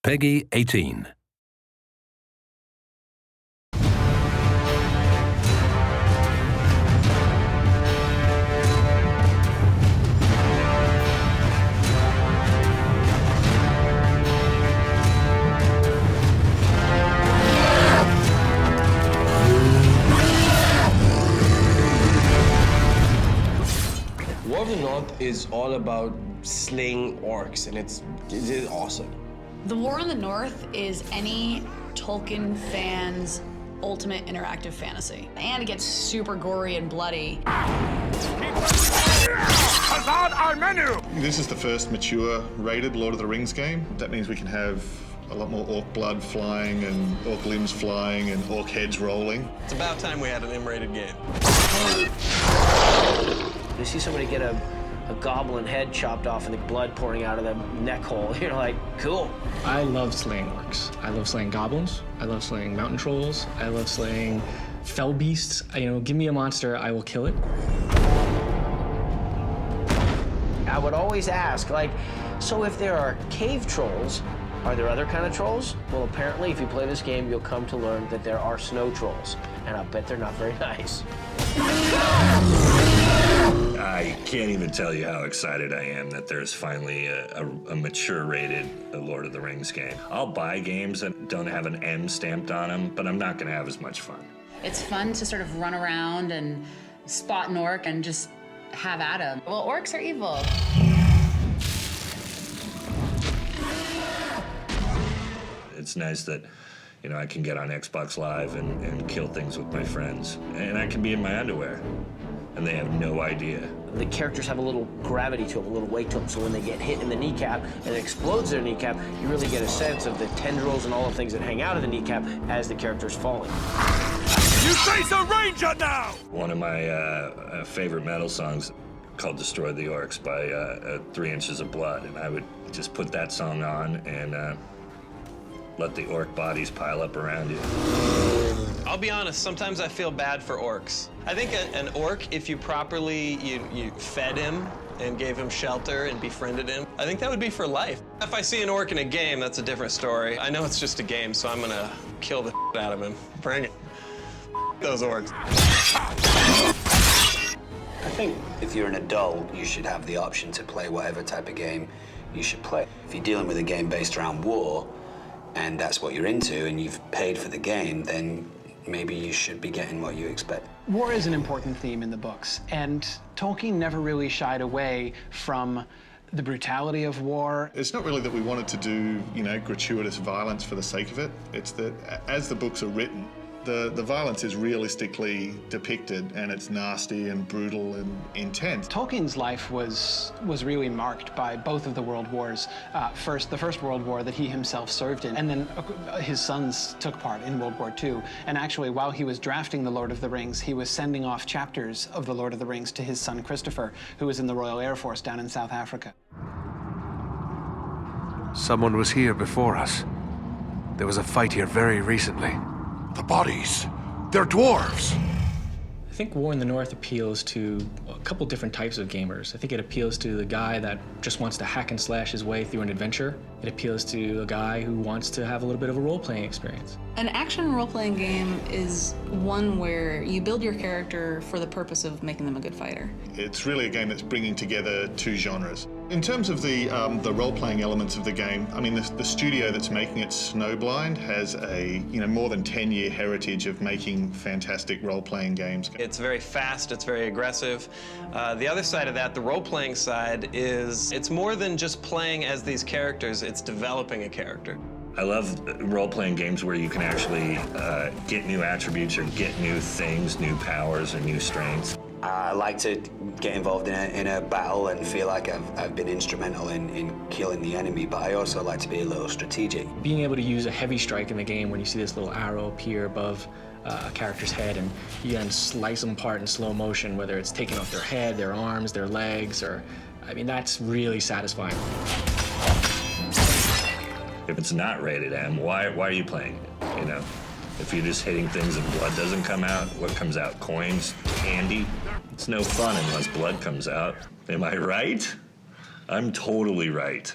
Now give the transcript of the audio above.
Peggy 18. War of the North is all about slaying orcs, and it is awesome. The War in the North is any Tolkien fan's ultimate interactive fantasy. And it gets super gory and bloody. Our menu! This is the first mature rated Lord of the Rings game. That means we can have a lot more orc blood flying and orc limbs flying and orc heads rolling. It's about time we had an M-rated game. You see somebody get a goblin head chopped off and the blood pouring out of the neck hole. You're like, cool. I love slaying orcs. I love slaying goblins. I love slaying mountain trolls. I love slaying fell beasts. Give me a monster, I will kill it. I would always ask, so if there are cave trolls, are there other kind of trolls? Well, apparently, if you play this game, you'll come to learn that there are snow trolls, and I'll bet they're not very nice. I can't even tell you how excited I am that there's finally a mature rated Lord of the Rings game. I'll buy games that don't have an M stamped on them, but I'm not going to have as much fun. It's fun to sort of run around and spot an orc and just have at him. Well, orcs are evil. It's nice that, I can get on Xbox Live and kill things with my friends. And I can be in my underwear, and they have no idea. The characters have a little gravity to them, a little weight to them, so when they get hit in the kneecap and it explodes their kneecap, you really get a sense of the tendrils and all the things that hang out of the kneecap as the character's falling. You face a ranger now! One of my favorite metal songs called Destroy the Orcs by 3 Inches of Blood, and I would just put that song on and let the orc bodies pile up around you. I'll be honest, sometimes I feel bad for orcs. I think an orc, if you properly, you fed him and gave him shelter and befriended him, I think that would be for life. If I see an orc in a game, that's a different story. I know it's just a game, so I'm gonna kill the out of him. Bring it. Those orcs. I think if you're an adult, you should have the option to play whatever type of game you should play. If you're dealing with a game based around war, and that's what you're into, and you've paid for the game, then maybe you should be getting what you expect. War is an important theme in the books, and Tolkien never really shied away from the brutality of war. It's not really that we wanted to do, gratuitous violence for the sake of it. It's that as the books are written, the violence is realistically depicted, and it's nasty and brutal and intense. Tolkien's life was really marked by both of the world wars. First, the First World War that he himself served in, and then his sons took part in World War II. And actually, while he was drafting The Lord of the Rings, he was sending off chapters of The Lord of the Rings to his son Christopher, who was in the Royal Air Force down in South Africa. Someone was here before us. There was a fight here very recently. The bodies, they're dwarves. I think War in the North appeals to a couple different types of gamers. I think it appeals to the guy that just wants to hack and slash his way through an adventure. It appeals to a guy who wants to have a little bit of a role-playing experience. An action role-playing game is one where you build your character for the purpose of making them a good fighter. It's really a game that's bringing together two genres. In terms of the role-playing elements of the game, the studio that's making it, Snowblind, has a more than 10-year heritage of making fantastic role-playing games. It's very fast, it's very aggressive. The other side of that, the role-playing side, is it's more than just playing as these characters, it's developing a character. I love role-playing games where you can actually get new attributes or get new things, new powers or new strengths. I like to get involved in a battle and feel like I've been instrumental in killing the enemy, but I also like to be a little strategic. Being able to use a heavy strike in the game when you see this little arrow appear above a character's head, and you can slice them apart in slow motion, whether it's taking off their head, their arms, their legs, or, that's really satisfying. If it's not rated M, why are you playing it, If you're just hitting things and blood doesn't come out, what comes out? Coins? Candy? It's no fun unless blood comes out. Am I right? I'm totally right.